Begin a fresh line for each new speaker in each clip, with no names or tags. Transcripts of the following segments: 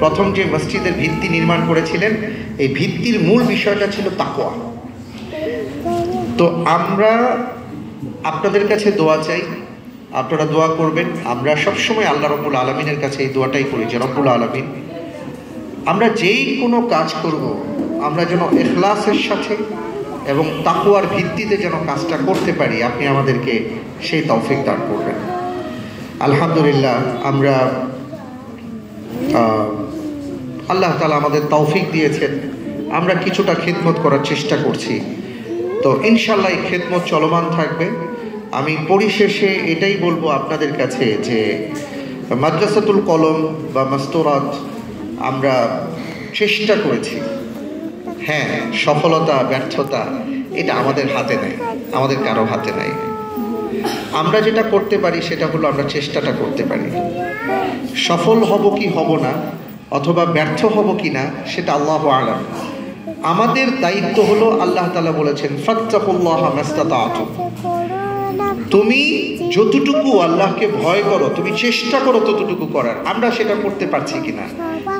প্রথম যে মসজিদের ভিত্তি নির্মাণ করেছিলেন, এই ভিত্তির মূল বিষয়টা ছিল তাকওয়া। তো আমরা আপনাদের কাছে দোয়া চাই, আপনারা দোয়া করবেন। আমরা সবসময় আল্লাহ রব্বুল আলামিনের কাছে এই দোয়াটাই করি যে রব্বুল আলামিন, আমরা যেই কোনো কাজ করব আমরা যেন ইখলাসের সাথে এবং তাকওয়ার ভিত্তিতে যেন কাজটা করতে পারি, আপনি আমাদেরকে সেই তৌফিক দান করবেন। আলহামদুলিল্লাহ, আমরা আল্লাহ তাআলা আমাদের তৌফিক দিয়েছেন, আমরা কিছুটা খিদমত করার চেষ্টা করছি। তো ইনশাআল্লাহ এই খিদমত চলমান থাকবে। আমি পরিশেষে এটাই বলবো আপনাদের কাছে যে মাদ্রাসাতুল কলম বা মাস্তুরাত আমরা চেষ্টা করেছি। হ্যাঁ, সফলতা ব্যর্থতা এটা আমাদের হাতে নেই, আমাদের কারো হাতে নাই। আমরা যেটা করতে পারি সেটা হলো আমরা চেষ্টাটা করতে পারি। সফল হব কি হব না, অথবা ব্যর্থ হব কি না, সেটা আল্লাহু আ'লাম। আমাদের দায়িত্ব হলো, আল্লাহ তাআলা বলেছেন ফাত্তাকুল্লাহা মাস্তাতা'তুম, তুমি যতটুকু আল্লাহকে ভয় করো, তুমি চেষ্টা করো ততটুকু করার। আমরা সেটা করতে পারছি কিনা?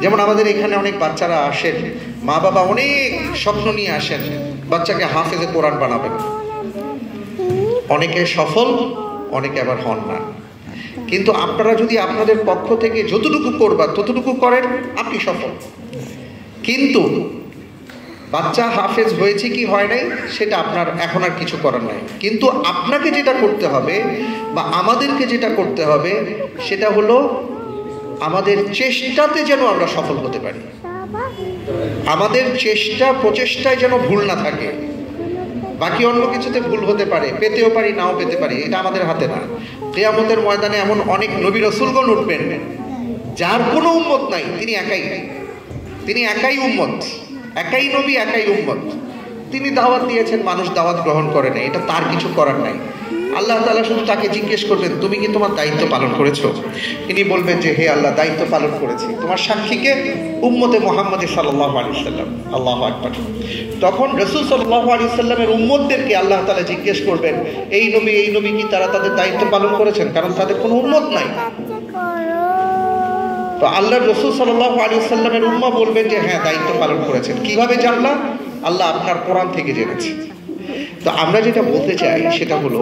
যেমন আমাদের এখানে অনেক বাচ্চারা আসেন, মা বাবা অনেক স্বপ্ন নিয়ে আসেন বাচ্চাকে হাফেজে কোরআন বানাবেন। অনেকে সফল, অনেকে আবার হন না। কিন্তু আপনারা যদি আপনাদের পক্ষ থেকে যতটুকু করবা ততটুকু করেন, আপনি সফল। কিন্তু বাচ্চা হাফেজ হয়েছে কি হয় নাই সেটা আপনার এখন আর কিছু করার নাই। কিন্তু আপনাকে যেটা করতে হবে বা আমাদেরকে যেটা করতে হবে সেটা হলো আমাদের চেষ্টাতে যেন আমরা সফল হতে পারি। আমাদের প্রচেষ্টায় যেন ভুল না থাকে। বাকি অন্য কিছুতে ভুল হতে পারে, পেতেও পারি নাও পেতে পারি, এটা আমাদের হাতে না। কিয়ামতের ময়দানে এমন অনেক নবী রাসূলগণ উঠবেন যার কোনো উম্মত নাই, তিনি একাই উম্মত, একাই নবী, একাই উম্মত। তিনি দাওয়াত দিয়েছেন, মানুষ দাওয়াত গ্রহণ করে নাই, এটা তার কিছু করার নাই। আল্লাহ তাআলা শুধু তাকে জিজ্ঞেস করবেন, তুমি কি তোমার দায়িত্ব পালন করেছো? তিনি বলবেন যে হে আল্লাহ, দায়িত্ব পালন করেছি। তোমার সাক্ষীকে উম্মতে মুহাম্মদ সাল্লাল্লাহু আলাইহি ওয়াসাল্লাম। আল্লাহু আকবার। তখন রাসূল সাল্লাল্লাহু আলাইহি ওয়াসাল্লামের উম্মতদেরকে আল্লাহ তাআলা জিজ্ঞেস করবেন, এই নবী কি তারা তাদের দায়িত্ব পালন করেছেন? কারণ তাদের কোনো উম্মত নাই। তো আল্লাহর রাসূল সাল্লাল্লাহু আলাইহি ওয়াসাল্লামের উম্মাহ বলবেন যে হ্যাঁ, দায়িত্ব পালন করেছেন। কিভাবে জানলাম? আল্লাহ আপনার কোরআন থেকে জেনেছে। তো আমরা যেটা বলতে চাই সেটা হলো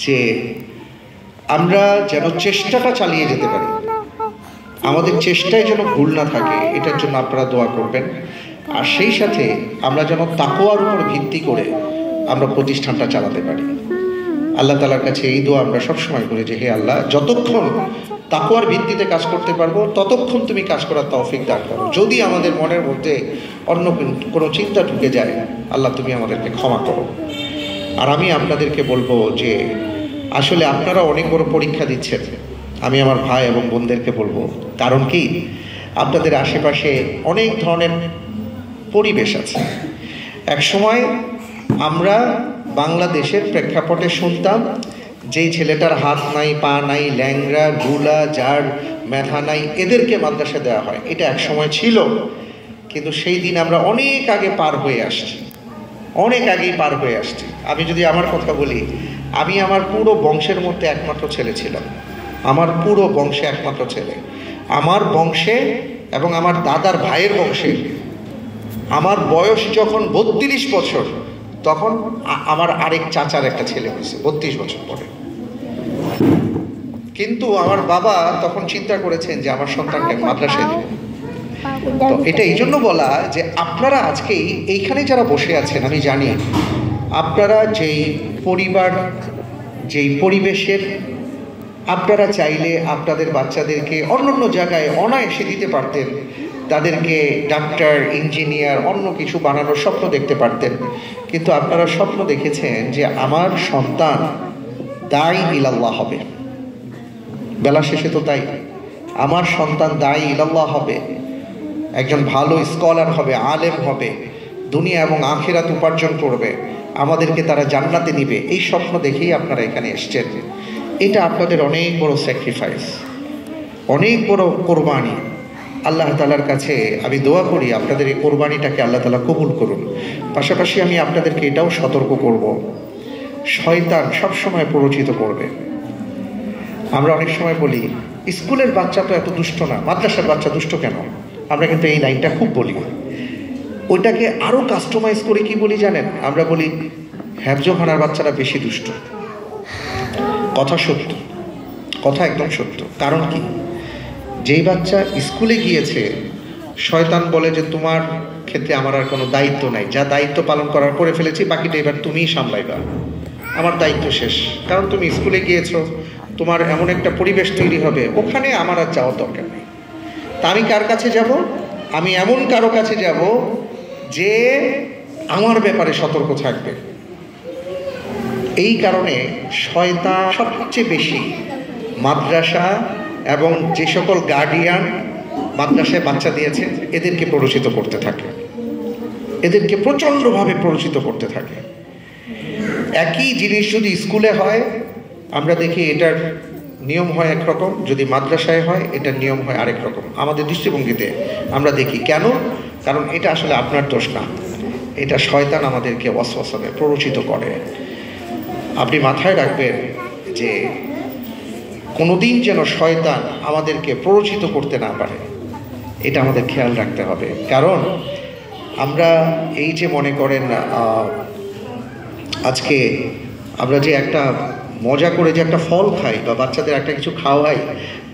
যে আমরা যেন চেষ্টাটা চালিয়ে যেতে পারি, আমাদের চেষ্টায় যেন ভুল না থাকে, এটার জন্য আপনারা দোয়া করবেন। আর সেই সাথে আমরা যেন তাকওয়ার উপর ভিত্তি করে আমরা প্রতিষ্ঠানটা চালাতে পারি। আল্লাহ তাআলার কাছে এই দোয়া আমরা সবসময় করি যে হে আল্লাহ, যতক্ষণ তাকওয়ার ভিত্তিতে কাজ করতে পারবো ততক্ষণ তুমি কাজ করার তৌফিক দান করো। যদি আমাদের মনের মধ্যে অন্য কোনো চিন্তা ঢুকে যায়, আল্লাহ তুমি আমাদেরকে ক্ষমা করো। আর আমি আপনাদেরকে বলবো যে আসলে আপনারা অনেক বড় পরীক্ষা দিচ্ছেন। আমি আমার ভাই এবং বোনদেরকে বলবো, কারণ কি, আপনাদের আশেপাশে অনেক ধরনের পরিবেশ আছে। এক সময় আমরা বাংলাদেশের প্রেক্ষাপটে শুনতাম যেই ছেলেটার হাত নাই, পা নাই, ল্যাংড়া, গুলা, জাড়, মেধা নাই, এদেরকে মাদ্রাসা দেওয়া হয়। এটা এক সময় ছিল, কিন্তু সেই দিন আমরা অনেক আগে পার হয়ে আসছি, অনেক আগেই পার হয়ে আসছি। আমি যদি আমার কথা বলি, আমি আমার পুরো বংশের মধ্যে একমাত্র ছেলে ছিলাম, আমার পুরো বংশে একমাত্র ছেলে। আমার বংশে এবং আমার দাদার ভাইয়ের বংশে আমার বয়স যখন 32 বছর, তখন আমার আরেক চাচার একটা ছেলে হয়েছে 32 বছর পরে। কিন্তু আমার বাবা তখন চিন্তা করেছেন যে আমার সন্তানকে মাদ্রাসায় দেবেন। তো এটা এই জন্য বলা যে আপনারা আজকেই এইখানে যারা বসে আছেন, আমি জানি আপনারা যেই পরিবার, যেই পরিবেশের, আপনারা চাইলে আপনাদের বাচ্চাদেরকে অন্য জায়গায় অনায়াসে দিতে পারতেন, তাদেরকে ডাক্তার, ইঞ্জিনিয়ার, অন্য কিছু বানানোর স্বপ্ন দেখতে পারতেন। কিন্তু আপনারা স্বপ্ন দেখেছেন যে আমার সন্তান দাঈ ইলাল্লাহ হবে। বেলা শেষে তো তাই, আমার সন্তান দাঈ ইলাল্লাহ হবে, একজন ভালো স্কলার হবে, আলেম হবে, দুনিয়া এবং আখিরাত উপার্জন করবে, আমাদেরকে তারা জান্নাতে নিবে। এই স্বপ্ন দেখেই আপনারা এখানে এসছেন। এটা আপনাদের অনেক বড় স্যাক্রিফাইস, অনেক বড় কোরবানি। আল্লাহ তাআলার কাছে আমি দোয়া করি আপনাদের এই কোরবানিটাকে আল্লাহ তাআলা কবুল করুন। পাশাপাশি আমি আপনাদেরকে এটাও সতর্ক করব, শয়তান সবসময় প্ররোচিত করবে। আমরা অনেক সময় বলি স্কুলের বাচ্চা তো এত দুষ্ট না, মাদ্রাসার বাচ্চা দুষ্ট কেন? আমরা কিন্তু এই লাইনটা খুব বলি। ওইটাকে আরও কাস্টমাইজ করে কি বলি জানেন? আমরা বলি হ্যাবজোখানার বাচ্চারা বেশি দুষ্ট। কথা সত্য, কথা একদম সত্য। কারণ কি? যেই বাচ্চা স্কুলে গিয়েছে, শয়তান বলে যে তোমার ক্ষেত্রে আমার আর কোনো দায়িত্ব নাই, যা দায়িত্ব পালন করার করে ফেলেছি, বাকিটা এবার তুমিই সামলাইবা, আমার দায়িত্ব শেষ। কারণ তুমি স্কুলে গিয়েছো, তোমার এমন একটা পরিবেশ তৈরি হবে, ওখানে আমার আর যাওয়ার দরকার নেই। তা আমি কার কাছে যাব? আমি এমন কারো কাছে যাব যে আমার ব্যাপারে সতর্ক থাকবে। এই কারণে শয়তান সবচেয়ে বেশি মাদ্রাসা এবং যে সকল গার্ডিয়ান মাদ্রাসায় বাচ্চা দিয়েছে এদেরকে প্ররোচিত করতে থাকে, এদেরকে প্রচণ্ডভাবে প্ররোচিত করতে থাকে। একই জিনিস যদি স্কুলে হয়, আমরা দেখি এটার নিয়ম হয় একরকম, যদি মাদ্রাসায় হয় এটার নিয়ম হয় আরেক রকম। আমাদের দৃষ্টিভঙ্গিতে আমরা দেখি কেন? কারণ এটা আসলে আপনার দোষ না, এটা শয়তান আমাদেরকে ওয়াসওয়াসাতে প্ররোচিত করে। আপনি মাথায় রাখবেন যে কোনোদিন যেন শয়তান আমাদেরকে প্ররোচিত করতে না পারে, এটা আমাদের খেয়াল রাখতে হবে। কারণ আমরা এই যে মনে করেন আজকে আমরা যে একটা মজা করে যে একটা ফল খাই বা বাচ্চাদের একটা কিছু খাওয়াই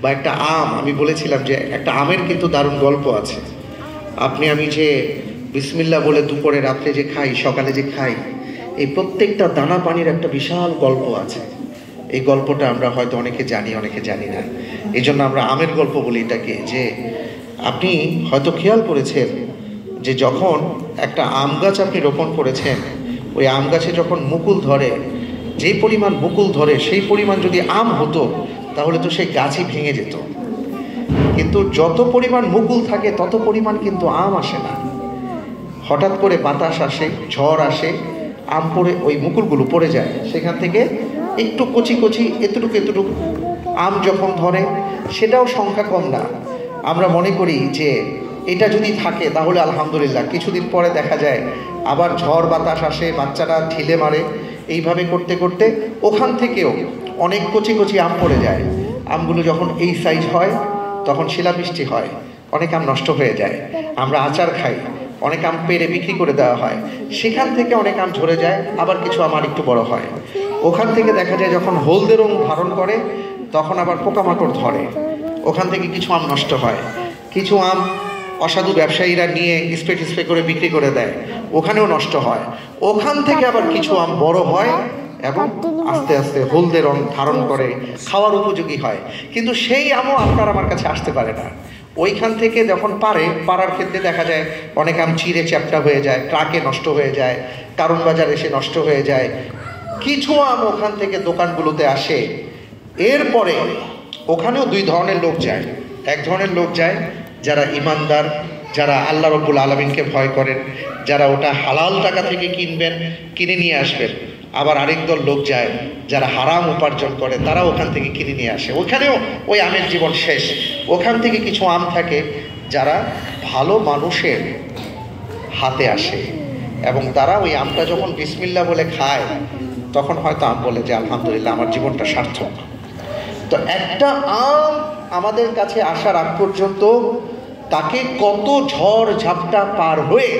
বা একটা আম, আমি বলেছিলাম যে একটা আমের কিন্তু দারুণ গল্প আছে। আমি যে বিসমিল্লাহ বলে দুপুরে রাত্রে যে খাই, সকালে যে খাই, এই প্রত্যেকটা দানা পানির একটা বিশাল গল্প আছে। এই গল্পটা আমরা হয়তো অনেকে জানি, অনেকে জানি না। এই জন্য আমরা আমের গল্প বলি এটাকে। যে আপনি হয়তো খেয়াল করেছেন যে যখন একটা আম গাছ আপনি রোপণ করেছেন, ওই আম গাছে যখন মুকুল ধরে, যেই পরিমাণ মুকুল ধরে সেই পরিমাণ যদি আম হতো তাহলে তো সেই গাছই ভেঙে যেত। কিন্তু যত পরিমাণ মুকুল থাকে তত পরিমাণ কিন্তু আম আসে না। হঠাৎ করে বাতাস আসে, ঝড় আসে, আম পড়ে, ওই মুকুলগুলো পড়ে যায়, সেখান থেকে একটু কচি কচি এতটুকু আম যখন ধরে, সেটাও সংখ্যা কম না। আমরা মনে করি যে এটা যদি থাকে তাহলে আলহামদুলিল্লাহ। কিছুদিন পরে দেখা যায় আবার ঝড় বাতাস আসে, বাচ্চারা ঢিলে মারে, এইভাবে করতে করতে ওখান থেকেও অনেক কচি কচি আম পড়ে যায়। আমগুলো যখন এই সাইজ হয় তখন শিলাবৃষ্টি হয়, অনেক আম নষ্ট হয়ে যায়। আমরা আচার খাই, অনেক আম পেড়ে বিক্রি করে দেওয়া হয়, সেখান থেকে অনেক আম ঝরে যায়, আবার কিছু আম আর একটু বড় হয়। ওখান থেকে দেখা যায় যখন হলদে রং ধারণ করে তখন আবার পোকামাকড় ধরে, ওখান থেকে কিছু আম নষ্ট হয়। কিছু আম অসাধু ব্যবসায়ীরা নিয়ে স্প্রে করে বিক্রি করে দেয়, ওখানেও নষ্ট হয়। ওখান থেকে আবার কিছু আম বড় হয় এবং আস্তে আস্তে হলদে রং ধারণ করে, খাওয়ার উপযোগী হয়। কিন্তু সেই আমও আপনার আমার কাছে আসতে পারে না। ওইখান থেকে যখন পাড়ার ক্ষেত্রে দেখা যায় অনেক আম চিড়ে চ্যাপ্টা হয়ে যায়, ট্রাকে নষ্ট হয়ে যায়, কারণ বাজার এসে নষ্ট হয়ে যায়। কিছু আম ওখান থেকে দোকানগুলোতে আসে। এরপরে ওখানেও দুই ধরনের লোক যায়। এক ধরনের লোক যায় যারা ইমানদার, যারা আল্লাহ রব্বুল আলামিনকে ভয় করেন, যারা ওটা হালাল টাকা থেকে কিনে নিয়ে আসবেন। আবার আরেক দল লোক যায় যারা হারাম উপার্জন করে, তারা ওখান থেকে কিনে নিয়ে আসে। ওখানেও ওই আমের জীবন শেষ। ওখান থেকে কিছু আম থাকে যারা ভালো মানুষের হাতে আসে এবং তারা ওই আমটা যখন বিসমিল্লাহ বলে খায় তখন হয়তো আম বলে যে আলহামদুলিল্লাহ, আমার জীবনটা সার্থক। তো একটা আম আমাদের কাছে আসার আগ পর্যন্ত তাকে কত ঝড় ঝাপটা পার হয়ে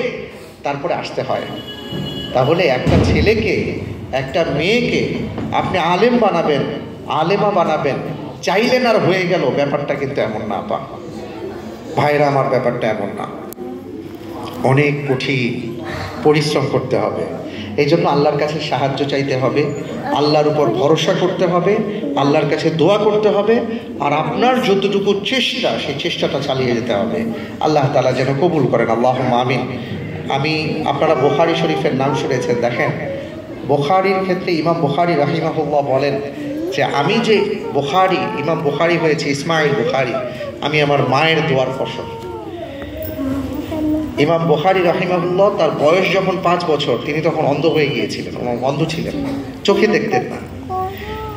তারপরে আসতে হয়। তাহলে একটা ছেলেকে, একটা মেয়েকে আপনি আলেম বানাবেন, আলেমা বানাবেন চাইলেন আর হয়ে গেল, ব্যাপারটা কিন্তু এমন না। ভাইরা আমার, ব্যাপারটা এমন না। অনেক কঠিন পরিশ্রম করতে হবে। এই জন্য আল্লাহর কাছে সাহায্য চাইতে হবে, আল্লাহর উপর ভরসা করতে হবে, আল্লাহর কাছে দোয়া করতে হবে, আর আপনার যতটুকু চেষ্টা সেই চেষ্টাটা চালিয়ে যেতে হবে। আল্লাহ তাআলা যেন কবুল করেন, আল্লাহুম্মা আমিন। আপনারা বুখারী শরীফের নাম শুনেছেন। দেখেন, বুখারীর ক্ষেত্রে ইমাম বুখারী রাহিমাহুল্লাহ বলেন যে আমি যে ইমাম বুখারী হয়েছে, ইসমাইল বুখারী, আমি আমার মায়ের দোয়ার ফসল। ইমাম বুখারী রাহিমাহুল্লাহ তার বয়স যখন 5 বছর, তিনি তখন অন্ধ হয়ে গিয়েছিলেন, অন্ধ ছিলেন, চোখে দেখতেন না।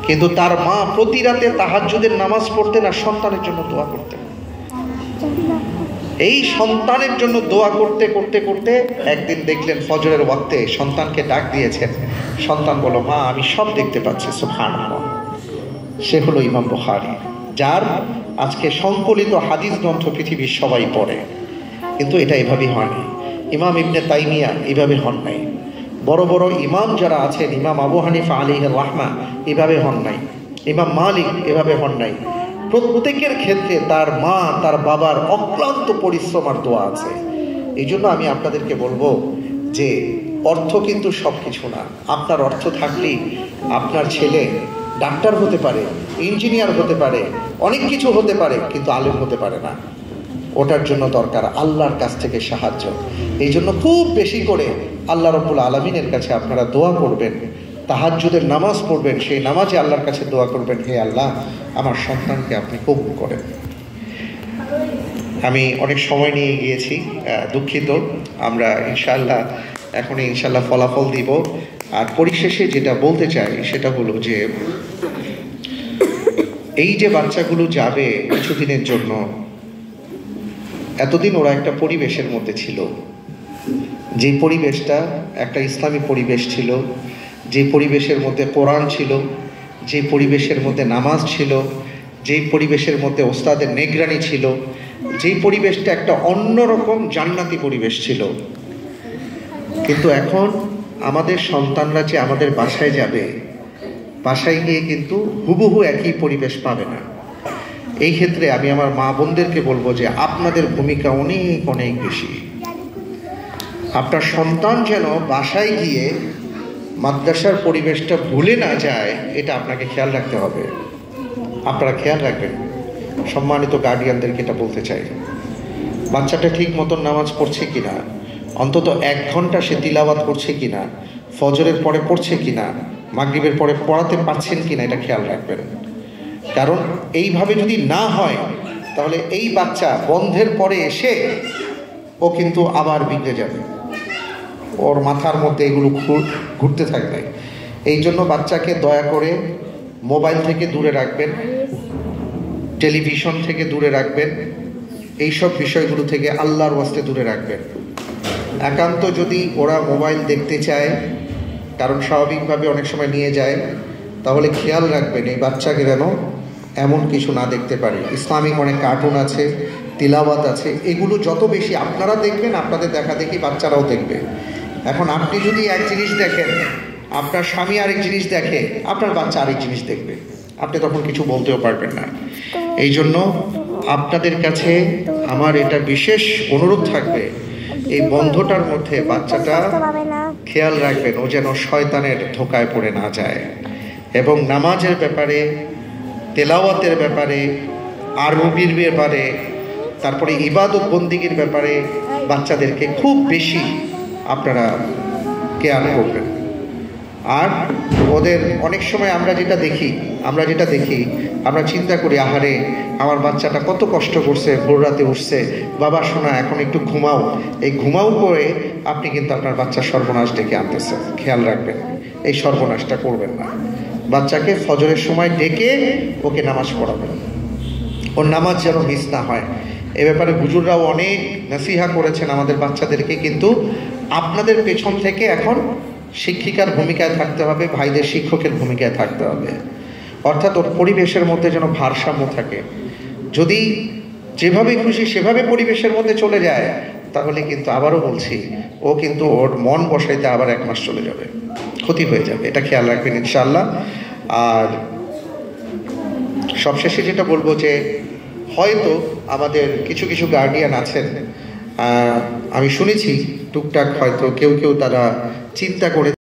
কিন্তু তার মা প্রতি রাতে তাহাজ্জুদের নামাজ পড়তেন আর সন্তানের জন্য দোয়া করতেন। এই সন্তানের জন্য দোয়া করতে করতে করতে একদিন দেখলেন ফজরের ওয়াক্তে সন্তানকে ডাক দিয়েছেন। সন্তান বলল, মা আমি সব দেখতে পাচ্ছি, সুবহানাল্লাহ। সে হলো ইমাম বুখারী। যার আজকে সংকলিত হাদিস গ্রন্থ পৃথিবীর সবাই পড়ে, কিন্তু এটা এভাবেই হয়নি। ইমাম ইবনে তাইমিয়া এভাবে হন নাই, বড় বড় ইমাম যারা আছেন, ইমাম আবু হানিফা আলাইহির রাহমা এভাবে হন নাই, ইমাম মালিক এভাবে হন নাই। প্রত্যেকের ক্ষেত্রে তার মা তার বাবার অক্লান্ত পরিশ্রম আর দোয়া আছে। এই জন্য আমি আপনাদেরকে বলবো যে অর্থ কিন্তু সব কিছু না। আপনার অর্থ থাকলেই আপনার ছেলে ডাক্তার হতে পারে, ইঞ্জিনিয়ার হতে পারে, অনেক কিছু হতে পারে, কিন্তু আলেম হতে পারে না। ওটার জন্য দরকার আল্লাহর কাছ থেকে সাহায্য। এই জন্য খুব বেশি করে আল্লাহ রাব্বুল আলামিনের কাছে আপনারা দোয়া করবেন, তাহাজ্জুদের নামাজ পড়বেন, সেই নামাজে আল্লাহর কাছে দোয়া করবেন, হে আল্লাহ আমার সন্তানকে আপনি কবুল করেন। আমি অনেক সময় নিয়ে গিয়েছি, দুঃখিত। আমরা ইনশাআল্লাহ এখনই ইনশাআল্লাহ ফলাফল দিব। আর পরিশেষে যেটা বলতে চাই সেটা হলো যে এই যে বাচ্চাগুলো যাবে কিছুদিনের জন্য, এতদিন ওরা একটা পরিবেশের মধ্যে ছিল, যে পরিবেশটা একটা ইসলামী পরিবেশ ছিল, যে পরিবেশের মধ্যে কোরআন ছিল, যে পরিবেশের মধ্যে নামাজ ছিল, যেই পরিবেশের মধ্যে ওস্তাদের নেগরানি ছিল, যেই পরিবেশটা একটা অন্যরকম জান্নাতি পরিবেশ ছিল। কিন্তু এখন আমাদের সন্তানরা যে আমাদের বাসায় যাবে, বাসায় গিয়ে কিন্তু হুবহু একই পরিবেশ পাবে না। এই ক্ষেত্রে আমি আমার মা বোনদেরকে বলবো যে আপনাদের ভূমিকা অনেক অনেক বেশি। আপনার সন্তান যেন বাসায় গিয়ে মাদ্রাসার পরিবেশটা ভুলে না যায়, এটা আপনাকে খেয়াল রাখতে হবে। আপনারা খেয়াল রাখবেন, সম্মানিত গার্ডিয়ানদেরকে এটা বলতে চাই। বাচ্চাটা ঠিক মতন নামাজ পড়ছে কিনা, অন্তত 1 ঘন্টা সে তিলাওয়াত করছে কিনা, ফজরের পরে পড়ছে কিনা, মাগরিবের পরে পড়াতে পারছেন কিনা, এটা খেয়াল রাখবেন। কারণ এইভাবে যদি না হয় তাহলে এই বাচ্চা বন্ধের পরে এসে ও কিন্তু আবার বিগড়ে যাবে, ওর মাথার মধ্যে এগুলো ঘুরতে থাকবে। এই জন্য বাচ্চাকে দয়া করে মোবাইল থেকে দূরে রাখবেন, টেলিভিশন থেকে দূরে রাখবেন, এইসব বিষয়গুলো থেকে আল্লাহর ওয়াস্তে দূরে রাখবেন। একান্ত যদি ওরা মোবাইল দেখতে চায়, কারণ স্বাভাবিকভাবে অনেক সময় নিয়ে যায়, তাহলে খেয়াল রাখবেন এই বাচ্চাকে যেন এমন কিছু না দেখতে পারে। ইসলামিক অনেক কার্টুন আছে, তিলাওয়াত আছে, এগুলো যত বেশি আপনারা দেখবেন, আপনাদের দেখা দেখি বাচ্চারাও দেখবে। এখন আপনি যদি এক জিনিস দেখেন, আপনার স্বামী আরেক জিনিস দেখে, আপনার বাচ্চা আরেক জিনিস দেখবে, আপনি তখন কিছু বলতেও পারবেন না। এই জন্য আপনাদের কাছে আমার এটা বিশেষ অনুরোধ থাকবে, এই বন্ধটার মধ্যে বাচ্চাটা খেয়াল রাখবেন ও যেন শয়তানের ধোকায় পড়ে না যায়। এবং নামাজের ব্যাপারে, তেলাওয়াতের ব্যাপারে, আরবির ব্যাপারে, তারপরে ইবাদত বন্দিগির ব্যাপারে বাচ্চাদেরকে খুব বেশি আপনারা কেয়ার করবেন। আর ওদের অনেক সময় আমরা যেটা দেখি, আমরা চিন্তা করি, আহারে আমার বাচ্চাটা কত কষ্ট করছে, ভোর রাতে উঠছে, বাবা শোনা এখন একটু ঘুমাও। এই ঘুমাও করে আপনি কিন্তু আপনার বাচ্চার সর্বনাশ ডেকে আনতেছেন। খেয়াল রাখবেন, এই সর্বনাশটা করবেন না। বাচ্চাকে ফজরের সময় ডেকে ওকে নামাজ পড়াবেন, ওর নামাজ যেন মিস না হয়। এ ব্যাপারে হুজুররাও অনেক নসিহা করেছেন আমাদের বাচ্চাদেরকে, কিন্তু আপনাদের পেছন থেকে এখন শিক্ষিকার ভূমিকায় থাকতে হবে, ভাইদের শিক্ষকের ভূমিকায় থাকতে হবে। অর্থাৎ ওর পরিবেশের মধ্যে যেন ভারসাম্য থাকে। যদি যেভাবে খুশি সেভাবে পরিবেশের মধ্যে চলে যায়, তাহলে কিন্তু আবারও বলছি, ও কিন্তু ওর মন বসাইতে আবার 1 মাস চলে যাবে, ক্ষতি হয়ে যাবে। এটা খেয়াল রাখবেন ইনশাআল্লাহ। আর সবশেষে যেটা বলবো যে হয়তো আমাদের কিছু কিছু গার্ডিয়ান আছেন, আমি শুনেছি টুকটাক হয়তো কেউ তারা চিন্তা করেছে